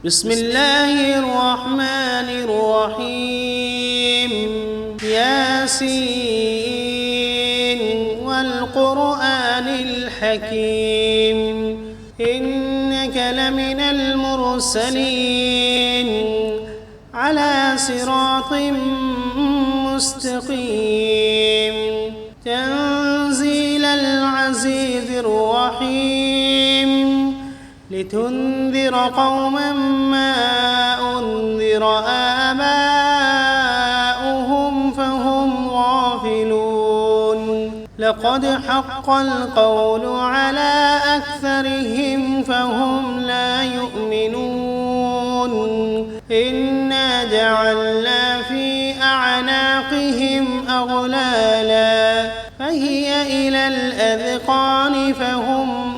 بسم الله الرحمن الرحيم ياسين والقرآن الحكيم إنك لمن المرسلين على صراط مستقيم تنزيل العزيز الرحيم لتنذر قوما ما أنذر آباؤهم فهم غافلون لقد حق القول على أكثرهم فهم لا يؤمنون إنا جعلنا في أعناقهم أغلالا فهي إلى الأذقان فهم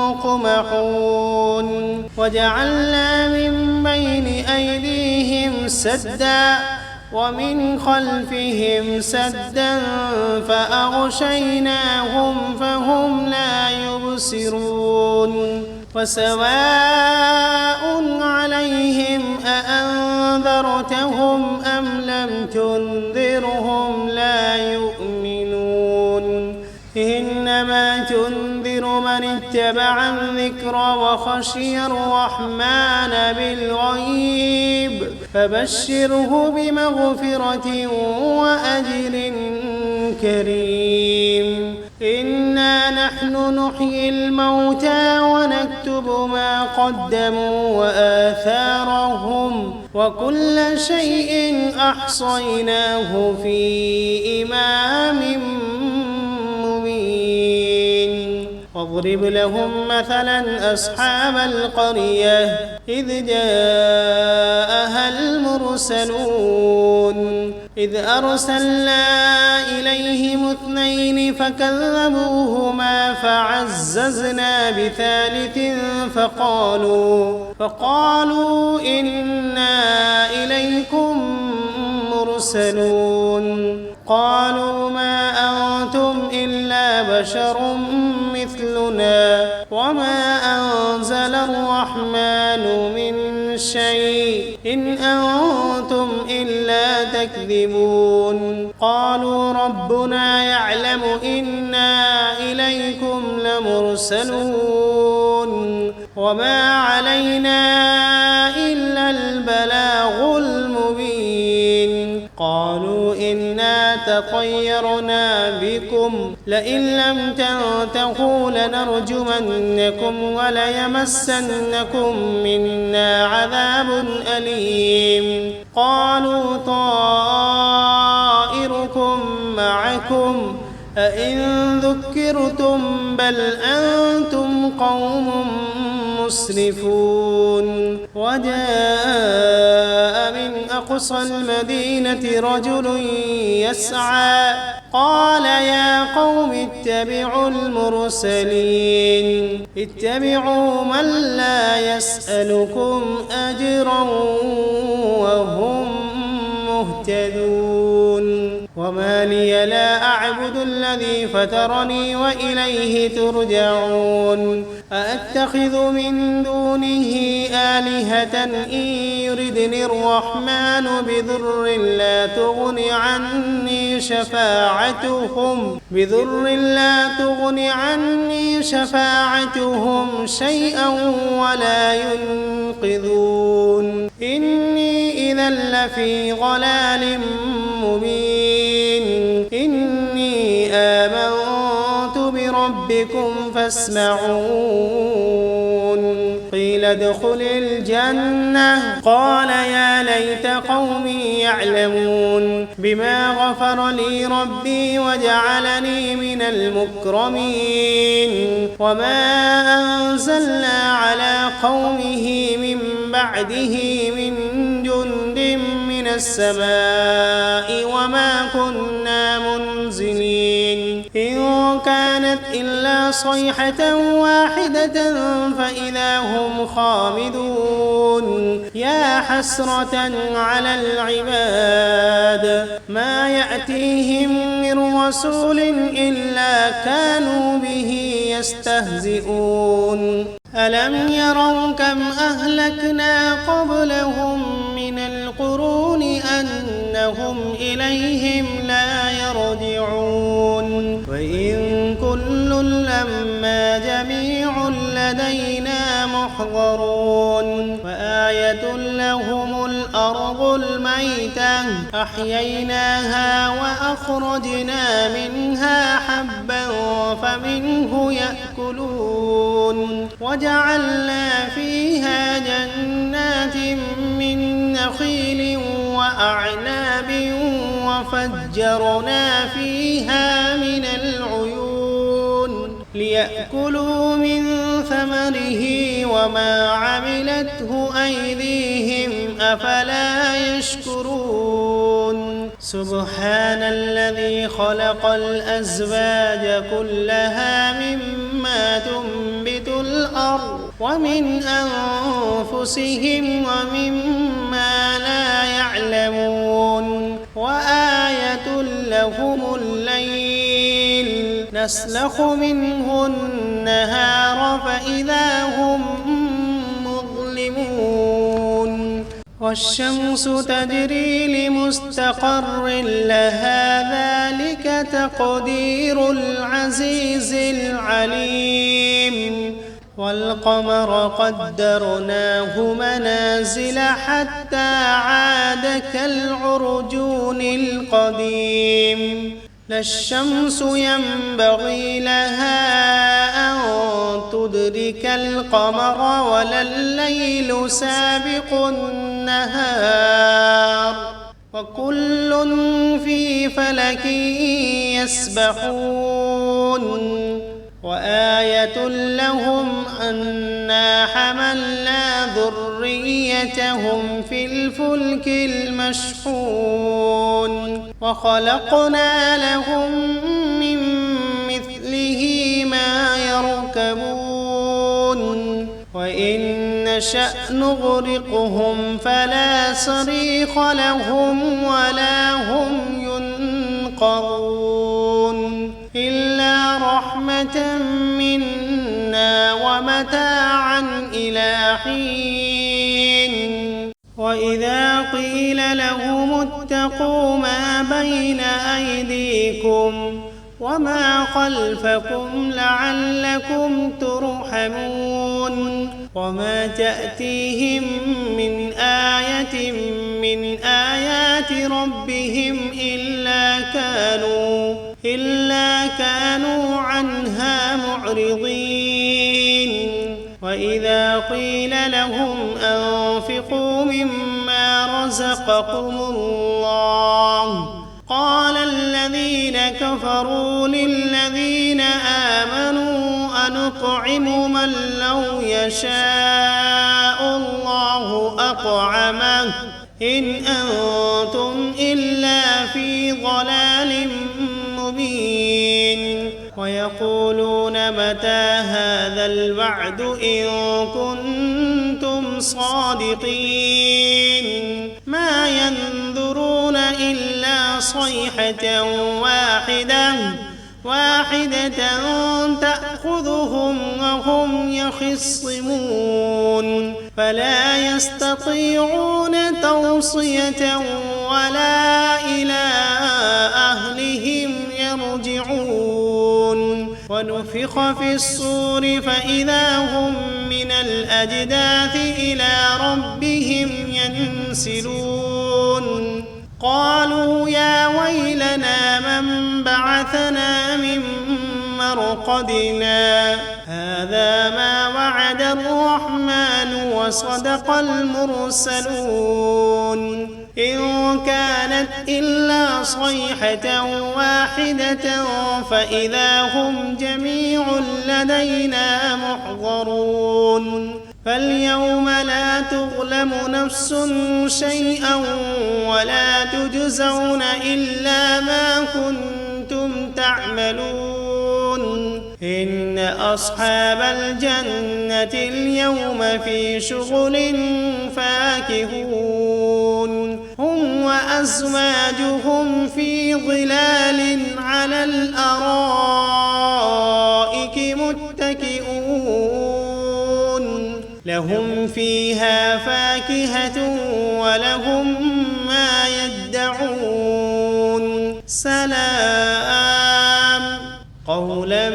مقمحون وجعلنا من بين أيديهم سدا ومن خلفهم سدا فأغشيناهم فهم لا يبصرون وسواء عليهم أأنذرتهم أم لم تنذرهم لا يؤمنون إنما تنذر من اتبع الذكر وخشي الرحمن بالغيب فبشره بمغفرة وأجر كريم إنا نحن نحيي الموتى ونكتب ما قدموا وآثارهم وكل شيء أحصيناه في إمام واضرب لهم مثلا أصحاب القرية إذ جاءها المرسلون إذ أرسلنا إليهم 2 فكذبوهما فعززنا بثالث فقالوا إنا إليكم مرسلون قالوا ما أنتم إلا بشر مثلنا وما أنزل الرحمن من شيء إن أنتم إلا تكذبون قالوا ربنا يعلم إنا إليكم لمرسلون وما علينا إلا البلاغ المبين قالوا إنا تطيرنا بكم لئن لم تنتهوا لنرجمنكم وليمسنكم منا عذاب أليم قالوا طائركم معكم أئن ذكرتم بل أنتم قوم مسرفون وجاء من أقصى المدينة رجل يسعى قال يا قوم اتبعوا المرسلين اتبعوا من لا يسألكم أجرا وهم مهتدون وما لي لا أعبد الذي فطرني وإليه ترجعون أأتخذ من دونه آلهة إن يردني الرحمن بضر لا تغن عني شفاعتهم شيئا ولا ينقذون إني إذا لفي ضلال مبين إني آمنت بربكم فاسمعون قيل ادخل الجنة قال يا ليت قومي يعلمون بما غفر لي ربي وجعلني من المكرمين وما أنزلنا على قومه من بعده من جند من السماء وما كنا منزلين إن كانت إلا صيحة واحدة فإذا هم خامدون يا حسرة على العباد ما يأتيهم من رسول إلا كانوا به يستهزئون ألم يروا كم أهلكنا قبلهم من القرون أنهم إليهم لا يرجعون وإن كل لما جميع لدينا محضرون وآية لهم الأرض الميتة أحييناها وأخرجنا منها حبا فمنه يأكلون وجعلنا فيها جنات من نخيل وأعناب وفجرنا فيها من العيون ليأكلوا من ثمره وما عملته أيديهم أفلا يشكرون سبحان الذي خلق الأزواج كلها مما تنبت الأرض ومن أنفسهم ومما لا يعلمون وآية لهم الليل نسلخ منه النهار فإذا هم مظلمون والشمس تجري لمستقر لها ذلك تقدير العزيز العليم والقمر قدرناه منازل حتى عاد كالعرجون القديم لا الشمس ينبغي لها أن تدرك القمر ولا الليل سابق النهار وكل في فلك يسبحون وآية لهم أنا حملنا ذريتهم في الفلك المشحون وخلقنا لهم من مثله ما يركبون وإن نشأ نغرقهم فلا صريخ لهم ولا هم ينقذون إلا رحمة منا ومتاعا إلى حين وإذا قيل لهم اتقوا ما بين أيديكم وما خلفكم لعلكم ترحمون وما تأتيهم من آية من آيات ربهم إلا كانوا عنها معرضين وإذا قيل لهم أنفقوا مما رزقكم الله قال الذين كفروا للذين آمنوا أنطعم من لو يشاء الله أطعمه إن أنتم إلا في ضلال مبين ويقولون متى هذا الوعد إن كنتم صادقين ما ينظرون إلا صيحة واحدة تأخذهم وهم يخصمون فلا يستطيعون توصية ولا إلى أهلهم يرجعون ونفخ في الصور فإذا هم من الأجداث إلى ربهم ينسلون قالوا يا ويلنا من بعثنا من مرقدنا هذا ما وعد الرحمن وصدق المرسلون إن كانت إلا صيحة واحدة فإذا هم جميع لدينا محضرون فاليوم لا تظلم نفس شيئا ولا تجزون إلا ما كنتم تعملون إن أصحاب الجنة اليوم في شغل فاكهون هم وأزواجهم في ظلال على الأرائك متكئون فيها فاكهة ولهم ما يدعون سلام قولا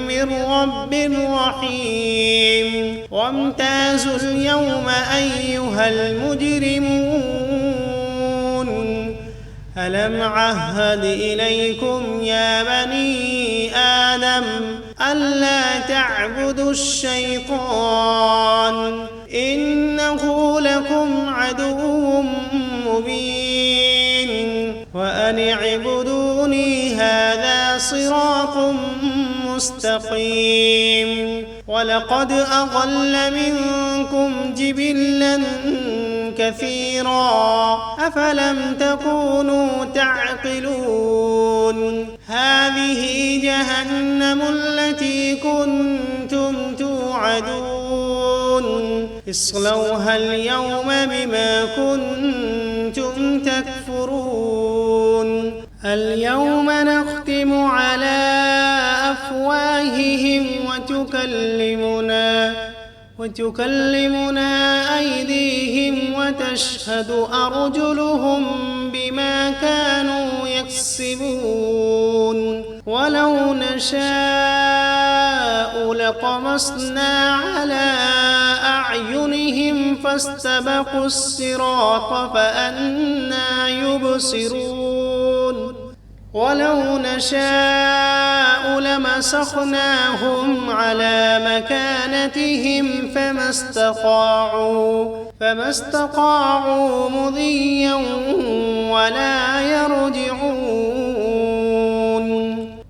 من رب رحيم وامتازوا اليوم أيها المجرمون ألم عهد إليكم يا بني آدم ألا تعبدوا الشيطان إنه لكم عدو مبين وأن اعبدوني هذا صراط مستقيم ولقد أضل منكم جبلا كثيرا أفلم تكونوا تعقلون هذه جهنم التي كنتم توعدون اصلوها اليوم بما كنتم تكفرون اليوم نختم على أفواههم وتكلمنا أيديهم وتشهد أرجلهم بما كانوا يكسبون ولو نشاء لطمسنا على أعينهم فاستبقوا الصراط فأنى يبصرون ولو نشاء لمسخناهم على مكانتهم فما استطاعوا مضيا ولا يرجعون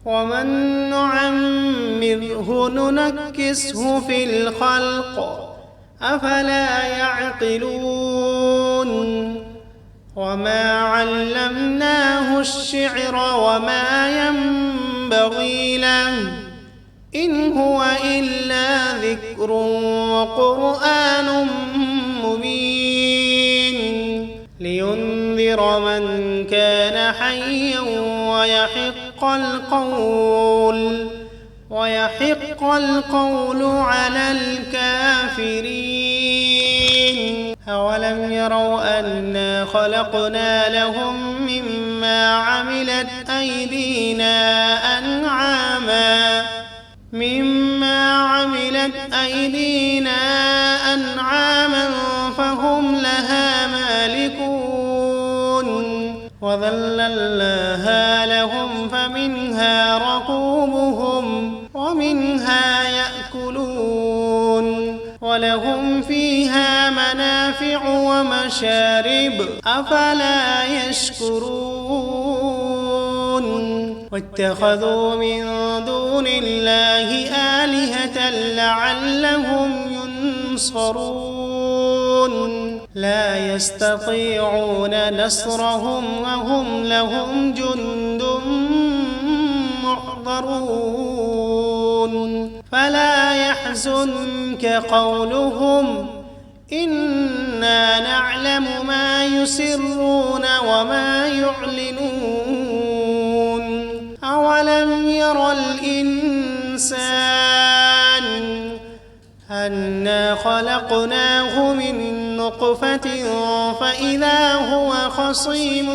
ومن نعمره ننكسه في الخلق أفلا يعقلون وما علمناه الشعر وما ينبغي له إن هو إلا ذكر وقرآن مبين لينذر من كان حيا ويحق القول على الكافرين أولم يروا أنا خلقنا لهم مما عملت أيدينا أنعاما فهم لها مالكون وذللناها لهم فمنها ركوبهم ومنها يأكلون ولهم فيها منافع ومشارب أفلا يشكرون واتخذوا من دون الله آلهة لعلهم ينصرون لا يستطيعون نصرهم وهم لهم جند محضرون فلا يحزنك قولهم إنا نعلم ما يسرون وما يعلنون أولم ير الإنسان أنا خلقناه من نطفة فإذا هو خصيم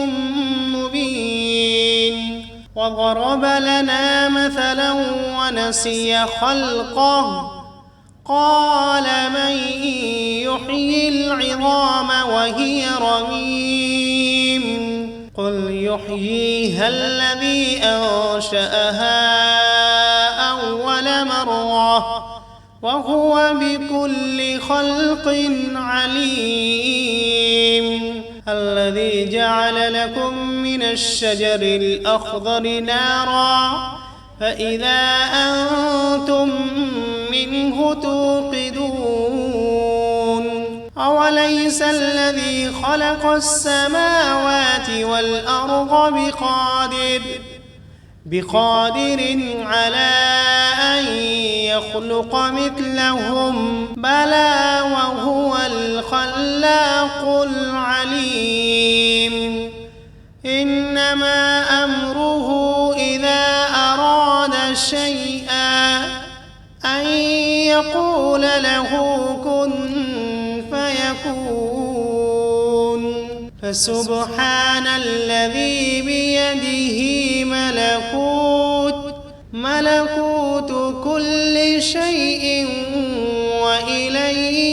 مبين وضرب لنا مثلا ونسي خلقه قال من يحيي العظام وهي رميم قل يحييها الذي أنشأها أول مرة وهو بكل خلق عليم الذي جعل لكم من الشجر الأخضر نارا فإذا أنتم منه توقدون أوليس الذي خلق السماوات والأرض بقادر على أن يخلق مثلهم بلى وهو الخلاق العليم إنما أمره إذا أراد شيئا أن يقول له كن فسبحان الذي بيده ملكوت كل شيء وإليه